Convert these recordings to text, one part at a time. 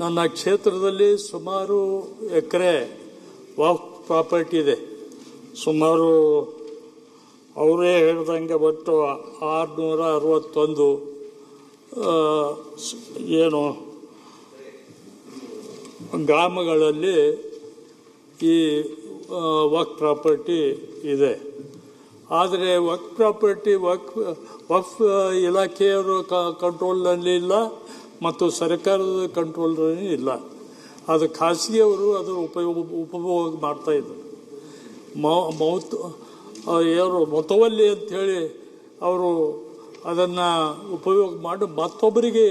ನನ್ನ ಕ್ಷೇತ್ರದಲ್ಲಿ ಸುಮಾರು ಎಕರೆ ವಕ್ಫ್ ಪ್ರಾಪರ್ಟಿ ಇದೆ. ಸುಮಾರು ಅವರೇ ಹೇಳ್ದಂಗೆ ಒಟ್ಟು 661 ಏನು ಗ್ರಾಮಗಳಲ್ಲಿ ಈ ವಕ್ಫ್ ಪ್ರಾಪರ್ಟಿ ಇದೆ. ಆದರೆ ವಕ್ಫ್ ಪ್ರಾಪರ್ಟಿ ವಕ್ಫ್ ಇಲಾಖೆಯವರು ಕಂಟ್ರೋಲ್ನಲ್ಲಿ ಇಲ್ಲ ಮತ್ತು ಸರ್ಕಾರದ ಕಂಟ್ರೋಲ್ನಲ್ಲಿ ಇಲ್ಲ. ಅದು ಖಾಸಗಿಯವರು ಅದರ ಉಪಭೋಗ ಮಾಡ್ತಾಯಿದ್ರು. ಯಾರು ಮೊತವಲ್ಲಿ ಅಂಥೇಳಿ ಅವರು ಅದನ್ನು ಉಪಯೋಗ ಮಾಡಿ ಮತ್ತೊಬ್ಬರಿಗೆ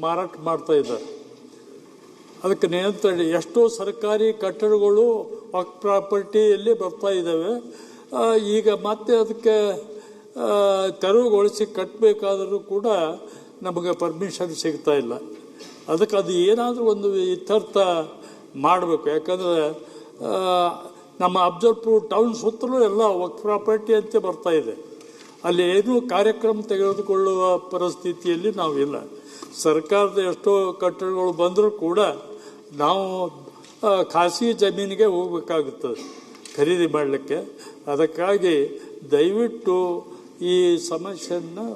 ಮಾರಾಟ ಮಾಡ್ತಾಯಿದ್ದಾರೆ. ಅದಕ್ಕೆ ನಿಯಂತ್ರಣ ಎಷ್ಟೋ ಸರ್ಕಾರಿ ಕಟ್ಟಡಗಳು ವಕ್ಫ್ ಪ್ರಾಪರ್ಟಿಯಲ್ಲಿ ಬರ್ತಾ ಇದ್ದಾವೆ. ಈಗ ಮತ್ತೆ ಅದಕ್ಕೆ ತೆರವುಗೊಳಿಸಿ ಕಟ್ಟಬೇಕಾದರೂ ಕೂಡ ನಮಗೆ ಪರ್ಮಿಷನ್ ಸಿಗ್ತಾ ಇಲ್ಲ. ಅದಕ್ಕೆ ಅದು ಏನಾದರೂ ಒಂದು ಇತ್ಯರ್ಥ ಮಾಡಬೇಕು. ಯಾಕಂದರೆ ನಮ್ಮ ಅಫ್ಜಲ್ಪುರ್ ಟೌನ್ ಸುತ್ತಲೂ ಎಲ್ಲ ವಕ್ಫ್ ಪ್ರಾಪರ್ಟಿ ಅಂತ ಬರ್ತಾ ಇದೆ. ಅಲ್ಲಿ ಏನೂ ಕಾರ್ಯಕ್ರಮ ತೆಗೆದುಕೊಳ್ಳುವ ಪರಿಸ್ಥಿತಿಯಲ್ಲಿ ನಾವಿಲ್ಲ. ಸರ್ಕಾರದ ಎಷ್ಟೋ ಕಟ್ಟಡಗಳು ಬಂದರೂ ಕೂಡ ನಾವು ಖಾಸಗಿ ಜಮೀನಿಗೆ ಹೋಗಬೇಕಾಗುತ್ತದೆ ಖರೀದಿ ಮಾಡಲಿಕ್ಕೆ. ಅದಕ್ಕಾಗಿ ದಯವಿಟ್ಟು ಈ ಸಮಸ್ಯೆಯನ್ನು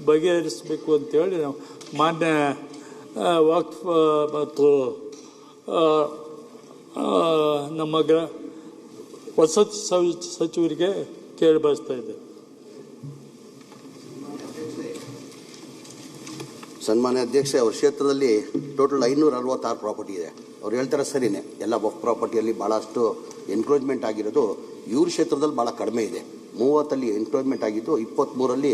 ಬಗೆಹರಿಸಬೇಕು ಅಂತೇಳಿ ನಾವು ಮಾನ್ಯ ವಕ್ಫ್ ಮತ್ತು ನಮ್ಮ ವಸತಿ ಸಚಿವರಿಗೆ ಕೇಳಿ ಬಯಸ್ತಾ ಇದ್ದೇವೆ. ಸನ್ಮಾನ್ಯ ಅಧ್ಯಕ್ಷೆ, ಅವ್ರ ಕ್ಷೇತ್ರದಲ್ಲಿ ಟೋಟಲ್ 566 ಪ್ರಾಪರ್ಟಿ ಇದೆ. ಅವ್ರು ಹೇಳ್ತಾರೆ ಸರಿನೇ, ಎಲ್ಲ ವಕ್ಫ್ ಪ್ರಾಪರ್ಟಿಯಲ್ಲಿ ಭಾಳಷ್ಟು ಎನ್ಕ್ರೋಚ್ಮೆಂಟ್ ಆಗಿರೋದು ಇವ್ರ ಕ್ಷೇತ್ರದಲ್ಲಿ ಭಾಳ ಕಡಿಮೆ ಇದೆ. 30 ಎನ್ಕ್ರೋಚ್ಮೆಂಟ್ ಆಗಿದ್ದು, 23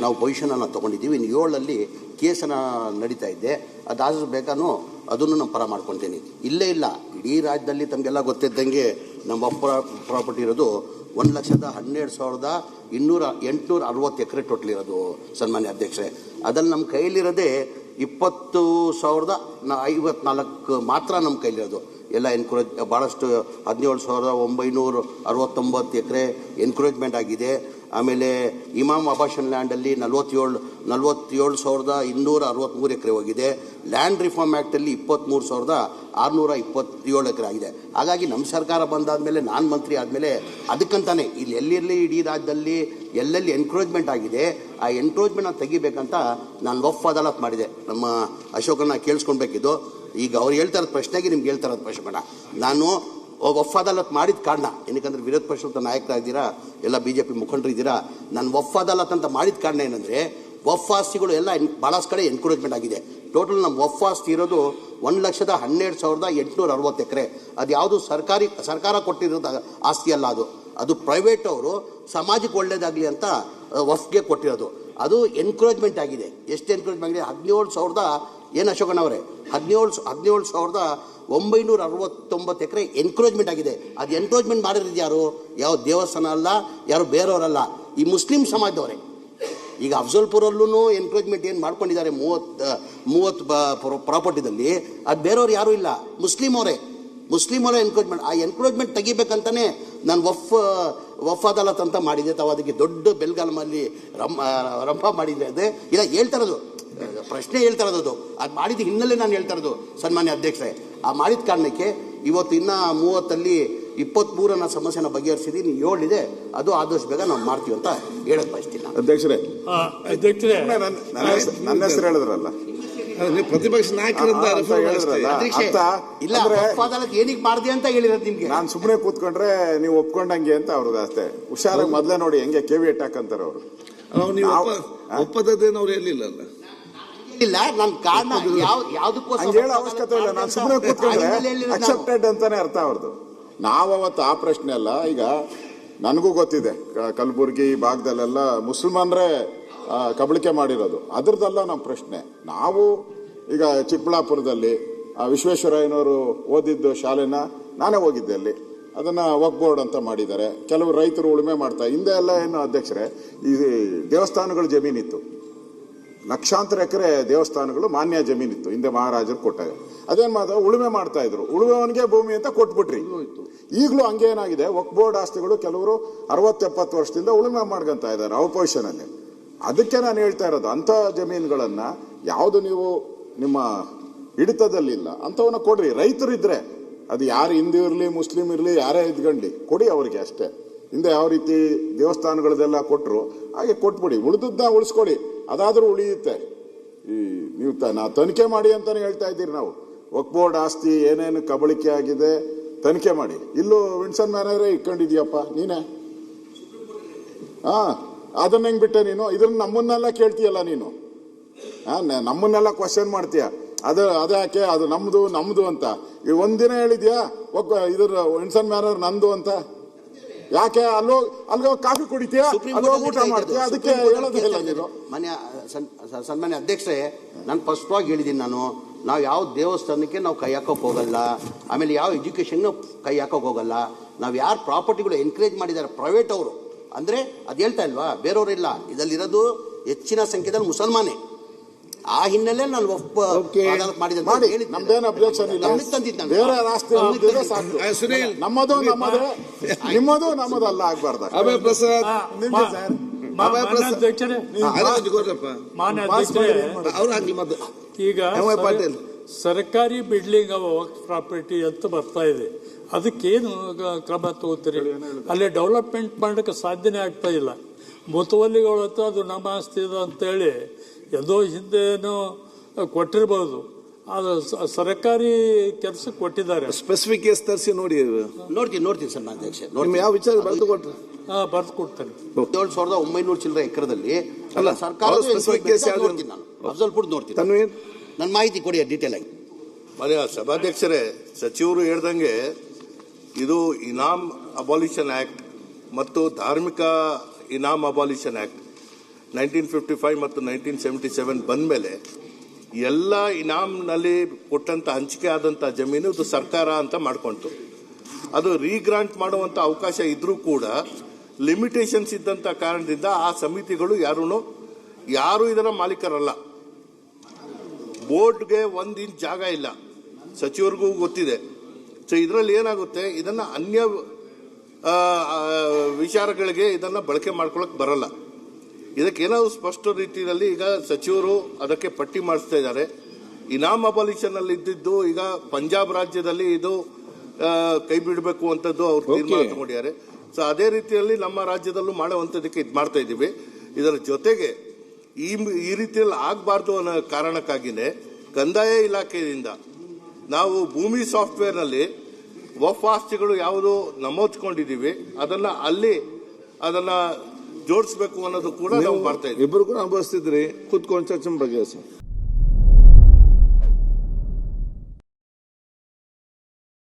ನಾವು ಪೊಸಿಷನನ್ನು ತೊಗೊಂಡಿದ್ದೀವಿ. ಇನ್ನು 7 ಕೇಸನ್ನು ನಡೀತಾ ಇದೆ. ಅದಾದ್ರೂ ಬೇಕಾನು ಅದನ್ನು ನಾನು ಪರ ಮಾಡ್ಕೊಳ್ತೇನೆ. ಇಲ್ಲೇ ಇಲ್ಲ, ಇಡೀ ರಾಜ್ಯದಲ್ಲಿ ತಮಗೆಲ್ಲ ಗೊತ್ತಿದ್ದಂಗೆ ನಮ್ಮ ವಕ್ಫ್ ಪ್ರಾಪರ್ಟಿ ಇರೋದು 1,12,860 ಎಕರೆ ಟೋಟಲ್ ಇರೋದು ಸನ್ಮಾನ್ಯ ಅಧ್ಯಕ್ಷರೇ. ಅದ್ರಲ್ಲಿ ನಮ್ಮ ಕೈಲಿರೋದೇ 20,054 ಮಾತ್ರ ನಮ್ಮ ಕೈಲಿರೋದು. ಎಲ್ಲ ಭಾಳಷ್ಟು 17,969 ಎಕರೆ ಎನ್ಕ್ರೋಚ್ಮೆಂಟ್ ಆಗಿದೆ. ಆಮೇಲೆ ಇಮಾಮ್ ಅಬಾಷನ್ ಲ್ಯಾಂಡಲ್ಲಿ 47,263 ಎಕರೆ ಹೋಗಿದೆ. ಲ್ಯಾಂಡ್ ರಿಫಾರ್ಮ್ ಆ್ಯಕ್ಟಲ್ಲಿ 23,627 ಎಕರೆ ಆಗಿದೆ. ಹಾಗಾಗಿ ನಮ್ಮ ಸರ್ಕಾರ ಬಂದಾದಮೇಲೆ, ನಾನು ಮಂತ್ರಿ ಆದಮೇಲೆ ಅದಕ್ಕಂತಾನೆ ಇಲ್ಲಿ ಎಲ್ಲಿರಲಿ ಇಡೀ ರಾಜ್ಯದಲ್ಲಿ ಎಲ್ಲೆಲ್ಲಿ ಎನ್ಕ್ರೋಚ್ಮೆಂಟ್ ಆಗಿದೆ ಆ ಎನ್ಕ್ರೋಚ್ಮೆಂಟ್ನ ತೆಗಿಬೇಕಂತ ನಾನು ವಕ್ಫ್ ಅದಾಲತ್ ಮಾಡಿದೆ. ನಮ್ಮ ಅಶೋಕನ ಕೇಳಿಸ್ಕೊಳ್ಬೇಕಿದ್ದು. ಈಗ ಅವ್ರು ಹೇಳ್ತಾ ಇರೋದು ಪ್ರಶ್ನೆಗೆ ನಿಮ್ಗೆ ಹೇಳ್ತಾ ಇರೋದು ಪ್ರಶ್ನೆ, ನಾನು ವಕ್ಫ್ ಅದಾಲತ್ ಮಾಡಿದ ಕಾರಣ ಏನಕ್ಕಂದ್ರೆ ವಿರೋಧ ಪಕ್ಷದ ನಾಯಕರಾಗಿದ್ದೀರಾ, ಎಲ್ಲ BJP ಮುಖಂಡರು ಇದ್ದೀರಾ. ನಾನು ವಕ್ಫ್ ಅದಾಲತ್ ಅಂತ ಮಾಡಿದ ಕಾರಣ ಏನಂದರೆ ವಕ್ಫ್ ಆಸ್ತಿಗಳು ಎಲ್ಲ ಭಾಳಷ್ಟು ಕಡೆ ಎನ್ಕ್ರೋಚ್ಮೆಂಟ್ ಆಗಿದೆ. ಟೋಟಲ್ ನಮ್ಮ ವಕ್ಫ್ ಆಸ್ತಿ ಇರೋದು 1,12,860 ಎಕರೆ. ಅದು ಯಾವುದು ಸರ್ಕಾರ ಕೊಟ್ಟಿರೋದು ಆಸ್ತಿ ಅಲ್ಲ, ಅದು ಪ್ರೈವೇಟ್ ಅವರು ಸಮಾಜಕ್ಕೆ ಒಳ್ಳೇದಾಗಲಿ ಅಂತ ವಕ್ಫ್ಗೆ ಕೊಟ್ಟಿರೋದು. ಅದು ಎನ್ಕ್ರೋಚ್ಮೆಂಟ್ ಆಗಿದೆ. ಎಷ್ಟು ಎನ್ಕ್ರೋಚ್ಮೆಂಟ್ ಆಗಿದೆ? 17,000 ಏನು ಅಶೋಕನವರೇ, 17,969 ಎಕರೆ ಎನ್ಕ್ರೋಚ್ಮೆಂಟ್ ಆಗಿದೆ. ಅದು ಎನ್ಕ್ರೋಚ್ಮೆಂಟ್ ಮಾಡಿರೋದು ಯಾರು? ಯಾವ ದೇವಸ್ಥಾನ ಅಲ್ಲ, ಯಾರು ಬೇರೆಯವರಲ್ಲ, ಈ ಮುಸ್ಲಿಂ ಸಮಾಜದವರೇ. ಈಗ ಅಫ್ಜಲ್ಪುರಲ್ಲೂ ಎನ್ಕ್ರೋಚ್ಮೆಂಟ್ ಏನು ಮಾಡ್ಕೊಂಡಿದ್ದಾರೆ 30 ಪ್ರಾಪರ್ಟಿದಲ್ಲಿ, ಅದು ಬೇರೆಯವ್ರು ಯಾರೂ ಇಲ್ಲ, ಮುಸ್ಲಿಂ ಅವರೇ ಎನ್ಕ್ರೋಚ್ಮೆಂಟ್. ಆ ಎನ್ಕ್ರೋಚ್ಮೆಂಟ್ ತೆಗಿಬೇಕಂತಾನೆ ನಾನು ವಕ್ಫ್ ಅದಾಲತ್ ಅಂತ ಮಾಡಿದೆ. ತಾವು ಅದಕ್ಕೆ ದೊಡ್ಡ ಬೆಲ್ಗಾಲಮಲ್ಲಿ ರಂಭ ಮಾಡಿದೆ. ಅದೇ ಇಲ್ಲ ಹೇಳ್ತಾ ಇರೋದು, ಪ್ರಶ್ನೆ ಹೇಳ್ತಾ ಇರೋದು, ಅದು ಮಾಡಿದ ಹಿನ್ನೆಲೆ ನಾನು ಹೇಳ್ತಾ ಇರೋದು ಸನ್ಮಾನ್ಯ ಅಧ್ಯಕ್ಷರೇ. ಆ ಮಾಡಿದ ಕಾರಣಕ್ಕೆ ಇವತ್ತು ಇನ್ನು 30 23 ಸಮಸ್ಯೆನ ಬಗೆಹರಿಸಿದ್ದೀನಿ. 7 ಇದೆ, ಅದು ಆದಷ್ಟು ಬೇಗ ನಾವು ಮಾಡ್ತೀವಿ ಅಂತ ಹೇಳಕ್ ಬಯಸ್ತೀನಿ. ಅಧ್ಯಕ್ಷರೇ ನನ್ನ ಹೆಸರು ಹೇಳಿದ್ರಲ್ಲ, ಪ್ರತಿಪಕ್ಷ ನಾಯಕರಿಂದ ಇಲ್ಲ ಏನಿಗೆ ಮಾಡಿದೆ ಅಂತ ಹೇಳಿರೋದು ನಿಮ್ಗೆ. ನಾನು ಸುಮ್ಮನೆ ಕೂತ್ಕೊಂಡ್ರೆ ನೀವು ಒಪ್ಕೊಂಡಂಗೆ ಅಂತ ಅವ್ರದ್ದು ಅಷ್ಟೇ. ಹುಷಾರಾಗಿ ಮೊದಲೇ ನೋಡಿ ಹೆಂಗೆ KV ಹಾಕಂತಾರೆ ಅವರು. ಒಪ್ಪದೇನು ಅವ್ರು ಹೇಳಿಲ್ಲ ಇಲ್ಲ, ನನ್ನ ಕಾರಣ ಯಾವುದಕ್ಕೋಸ್ಕರ ಹೇಳೋ ಅವಶ್ಯಕತೆ ಇಲ್ಲ. ನಾನು ಸುಮ್ಮನೆ ಕೂತ್ಕೊಂಡ್ರೆ ಅಕ್ಸೆಪ್ಟೆಡ್ ಅಂತಾನೆ ಅರ್ಥ ಅವ್ರದ್ದು. ನಾವು ಅವತ್ತು ಆ ಪ್ರಶ್ನೆ ಅಲ್ಲ. ಈಗ ನನಗೂ ಗೊತ್ತಿದೆ, ಕಲಬುರಗಿ ಭಾಗದಲ್ಲೆಲ್ಲ ಮುಸಲ್ಮಾನರೇ ಕಬಳಿಕೆ ಮಾಡಿರೋದು, ಅದ್ರದ್ದಲ್ಲ ನಮ್ಮ ಪ್ರಶ್ನೆ. ನಾವು ಈಗ ಚಿಕ್ಕಬಳ್ಳಾಪುರದಲ್ಲಿ ವಿಶ್ವೇಶ್ವರಯ್ಯನವರು ಓದಿದ್ದು ಶಾಲೆನ ನಾನೇ ಹೋಗಿದ್ದೆ. ಅಲ್ಲಿ ಅದನ್ನು ವಕ್ಫ್ ಬೋರ್ಡ್ ಅಂತ ಮಾಡಿದ್ದಾರೆ. ಕೆಲವು ರೈತರು ಉಳುಮೆ ಮಾಡ್ತಾರೆ. ಹಿಂದೆ ಎಲ್ಲ ಏನು ಅಧ್ಯಕ್ಷರೇ, ಈ ದೇವಸ್ಥಾನಗಳ ಜಮೀನಿತ್ತು, ಲಕ್ಷಾಂತರ ಎಕರೆ ದೇವಸ್ಥಾನಗಳು ಮಾನ್ಯ ಜಮೀನಿತ್ತು ಹಿಂದೆ ಮಹಾರಾಜರು ಕೊಟ್ಟಾಗ. ಅದೇನು ಮಾತ್ರ ಉಳುಮೆ ಮಾಡ್ತಾ ಇದ್ರು, ಉಳುಮೆವನಿಗೆ ಭೂಮಿ ಅಂತ ಕೊಟ್ಬಿಟ್ರಿ. ಈಗಲೂ ಹಂಗೇನಾಗಿದೆ, ವಕ್ಫ್ ಬೋರ್ಡ್ ಆಸ್ತಿಗಳು ಕೆಲವರು 60-70 ವರ್ಷದಿಂದ ಉಳುಮೆ ಮಾಡ್ಕೊಂತ ಇದ್ದಾರೆ ಅಪೋಸಿಷನ್ ಅಲ್ಲಿ. ಅದಕ್ಕೆ ನಾನು ಹೇಳ್ತಾ ಇರೋದು, ಅಂಥ ಜಮೀನುಗಳನ್ನ ಯಾವುದು ನೀವು ನಿಮ್ಮ ಹಿಡಿತದಲ್ಲಿಲ್ಲ ಅಂಥವನ್ನ ಕೊಡ್ರಿ. ರೈತರಿದ್ರೆ ಅದು ಯಾರು ಹಿಂದೂ ಇರಲಿ ಮುಸ್ಲಿಂ ಇರಲಿ ಯಾರೇ ಇದ್ಕೊಂಡ್ಲಿ ಕೊಡಿ ಅವರಿಗೆ ಅಷ್ಟೇ. ಹಿಂದೆ ಯಾವ ರೀತಿ ದೇವಸ್ಥಾನಗಳದೆಲ್ಲ ಕೊಟ್ಟರು ಹಾಗೆ ಕೊಟ್ಬಿಡಿ, ಉಳಿದದ್ದನ್ನ ಉಳಿಸ್ಕೊಡಿ, ಅದಾದರೂ ಉಳಿಯುತ್ತೆ. ಈ ನೀವು ತನಿಖೆ ಮಾಡಿ ಅಂತಾನೆ ಹೇಳ್ತಾ ಇದ್ದೀರಿ. ನಾವು ವಕ್ಫ್ ಬೋರ್ಡ್ ಆಸ್ತಿ ಏನೇನು ಕಬಳಿಕೆ ಆಗಿದೆ ತನಿಖೆ ಮಾಡಿ. ಇಲ್ಲೂ ವಿನ್ಸನ್ ಮ್ಯಾನರೇ ಇಟ್ಕೊಂಡಿದ್ಯಪ್ಪ ನೀನೇ. ಅದನ್ನ ಹೆಂಗ್ ಬಿಟ್ಟೆ ನೀನು? ಇದನ್ನ ನಮ್ಮನ್ನೆಲ್ಲ ಕೇಳ್ತೀಯಲ್ಲ ನೀನು, ನಮ್ಮನ್ನೆಲ್ಲ ಕ್ವಶನ್ ಮಾಡ್ತೀಯ. ಅದ್ಯಾಕೆ ಅದು ನಮ್ದು ಅಂತ ಈಗ ಒಂದಿನ ಹೇಳಿದ್ಯಾ ಇದ್ರ ವಿನ್ಸನ್ ಮ್ಯಾನರ್ ನಂದು ಅಂತ? ಯಾಕೆ ಅಲ್ಗೋ ಕಾಫಿ ಕುಡಿತೀಯಾ, ಊಟ ಮಾಡ್ತೀಯಾ? ಅದಕ್ಕೆ ಹೇಳೋದಿಲ್ಲ ನೀನು. ಸನ್ಮಾನ್ಯ ಅಧ್ಯಕ್ಷರೇ, ನಾನು ಸ್ಪಷ್ಟವಾಗಿ ಹೇಳಿದ್ದೀನಿ. ನಾವು ಯಾವ ದೇವಸ್ಥಾನಕ್ಕೆ ನಾವು ಕೈ ಹಾಕೋಕೆ ಹೋಗಲ್ಲ, ಆಮೇಲೆ ಯಾವ ಎಜುಕೇಷನ್ ಕೈ ಹಾಕೋಕೆ ಹೋಗಲ್ಲ. ನಾವು ಯಾರು ಪ್ರಾಪರ್ಟಿಗಳು ಎನ್ಕರೇಜ್ ಮಾಡಿದ್ದಾರೆ ಪ್ರೈವೇಟ್ ಅವರು, ಅಂದರೆ ಅದು ಹೇಳ್ತಾ ಇಲ್ವಾ, ಬೇರೆಯವರಿಲ್ಲ. ಇದರಲ್ಲಿರೋದು ಹೆಚ್ಚಿನ ಸಂಖ್ಯೆಯಲ್ಲಿ ಮುಸಲ್ಮಾನೇ. ಆ ಹಿನ್ನೆಲೆ ನಾನು ನಮ್ದೇನು ಅಬ್ಜೆಕ್ಷನ್ ಇಲ್ಲ. ಬೇರೆ ರಾಷ್ಟ್ರ ನಮ್ಮದು ನಿಮ್ಮದು ನಮ್ಮದಲ್ಲ ಆಗ್ಬಾರ್ದು. ಈಗ ಸರ್ಕಾರಿ ಬಿಲ್ಡಿಂಗ್ ಪ್ರಾಪರ್ಟಿ ಅಂತ ಬರ್ತಾ ಇದೆ, ಅದಕ್ಕೇನು ಕ್ರಮ ತಗೋತೀರಿ? ಅಲ್ಲಿ ಡೆವಲಪ್ಮೆಂಟ್ ಮಾಡೋಕ್ಕೆ ಸಾಧ್ಯನೇ ಆಗ್ತಾ ಇಲ್ಲ. ಮುತುವಲ್ಲಿಗಳ ಹತ್ರ ಅದು ನಮ್ಮ ಆಸ್ತಿ ಇದೆ ಅಂತೇಳಿ ಎಲ್ಲೋ ಹಿಂದೇನೋ ಕೊಟ್ಟಿರ್ಬೋದು, ಅದು ಸರ್ಕಾರಿ ಕೆಲಸಕ್ಕೆ ಕೊಟ್ಟಿದ್ದಾರೆ. ಸ್ಪೆಸಿಫಿಕ್ ಕೇಸ್ ತರಿಸಿ ನೋಡ್ತೀನಿ ಸರ್. ನಾನು ಅಧ್ಯಕ್ಷ ಯಾವ ವಿಚಾರ ಬರೆದು ಕೊಟ್ಟರೆ ಬರ್ದು ಕೊಡ್ತೇನೆ. 17,900 ಚಿಲ್ಲರೆ ಎಕರೆದಲ್ಲಿ ಸರ್ಕಾರ ಅಫ್ಜಲ್ಪುರ್ ನೋಡ್ತೀನಿ. ನನ್ನ ಮಾಹಿತಿ ಕೊಡಿ ಡೀಟೇಲ್ ಆಗಿ. ಮಾನ್ಯ ಸಭಾಧ್ಯಕ್ಷರೇ, ಸಚಿವರು ಹೇಳ್ದಂಗೆ ಇದು ಇನಾಮ್ ಅಬಾಲಿಷನ್ ಆಕ್ಟ್ ಮತ್ತು ಧಾರ್ಮಿಕ ಇನಾಮ್ ಅಬಾಲಿಷನ್ ಆಕ್ಟ್ 1955 ಮತ್ತು 1977 ಬಂದ ಮೇಲೆ ಎಲ್ಲ ಇನಾಮ್ನಲ್ಲಿ ಕೊಟ್ಟಂತ ಹಂಚಿಕೆ ಆದಂಥ ಜಮೀನು ಇದು ಸರ್ಕಾರ ಅಂತ ಮಾಡ್ಕೊಂತು. ಅದು ರೀಗ್ರಾಂಟ್ ಮಾಡುವಂಥ ಅವಕಾಶ ಇದ್ರೂ ಕೂಡ ಲಿಮಿಟೇಷನ್ಸ್ ಇದ್ದಂಥ ಕಾರಣದಿಂದ ಆ ಸಮಿತಿಗಳು ಯಾರು ಇದರ ಮಾಲೀಕರಲ್ಲ. ಬೋರ್ಡ್ಗೆ 1 ಇಂಚ್ ಜಾಗ ಇಲ್ಲ, ಸಚಿವರಿಗೂ ಗೊತ್ತಿದೆ. ಸೊ ಇದರಲ್ಲಿ ಏನಾಗುತ್ತೆ, ಇದನ್ನು ಅನ್ಯ ವಿಚಾರಗಳಿಗೆ ಇದನ್ನು ಬಳಕೆ ಮಾಡ್ಕೊಳಕ್ ಬರಲ್ಲ. ಇದಕ್ಕೇನಾದ್ರು ಸ್ಪಷ್ಟ ರೀತಿಯಲ್ಲಿ ಈಗ ಸಚಿವರು ಅದಕ್ಕೆ ಪಟ್ಟಿ ಮಾಡಿಸ್ತಾ ಇದ್ದಾರೆ. ಇನಾಮ್ ಅಬಾಲಿಷನ್ ಅಲ್ಲಿ ಇದ್ದಿದ್ದು ಈಗ ಪಂಜಾಬ್ ರಾಜ್ಯದಲ್ಲಿ ಇದು ಕೈ ಬಿಡಬೇಕು ಅಂತದ್ದು ಅವ್ರು ತೀರ್ಮಾನ ತಗೊಂಡಿದ್ದಾರೆ. ಸೊ ಅದೇ ರೀತಿಯಲ್ಲಿ ನಮ್ಮ ರಾಜ್ಯದಲ್ಲೂ ಮಾಡುವಂಥದ್ದಕ್ಕೆ ಇದು ಮಾಡ್ತಾ ಇದ್ದೀವಿ. ಇದರ ಜೊತೆಗೆ ಈ ರೀತಿಯಲ್ಲಿ ಆಗಬಾರ್ದು ಅನ್ನೋ ಕಾರಣಕ್ಕಾಗಿನೇ ಕಂದಾಯ ಇಲಾಖೆಯಿಂದ ನಾವು ಭೂಮಿ ಸಾಫ್ಟ್ವೇರ್ನಲ್ಲಿ ವಫ್ ಆಸ್ತಿಗಳು ಯಾವುದು ನಮೂದಿಸ್ಕೊಂಡಿದ್ದೀವಿ ಅದನ್ನ ಜೋಡಿಸಬೇಕು ಅನ್ನೋದು ಕೂಡ ನಾವು ಮಾಡ್ತಾ ಇದ್ದೀವಿ. ಇಬ್ಬರು ಕೂಡ ಅನುಭವಿಸ್ತಿದ್ರಿ, ಕೂತ್ಕೊಂಡು ಚರ್ಚೆ ಬಗ್ಗೆ.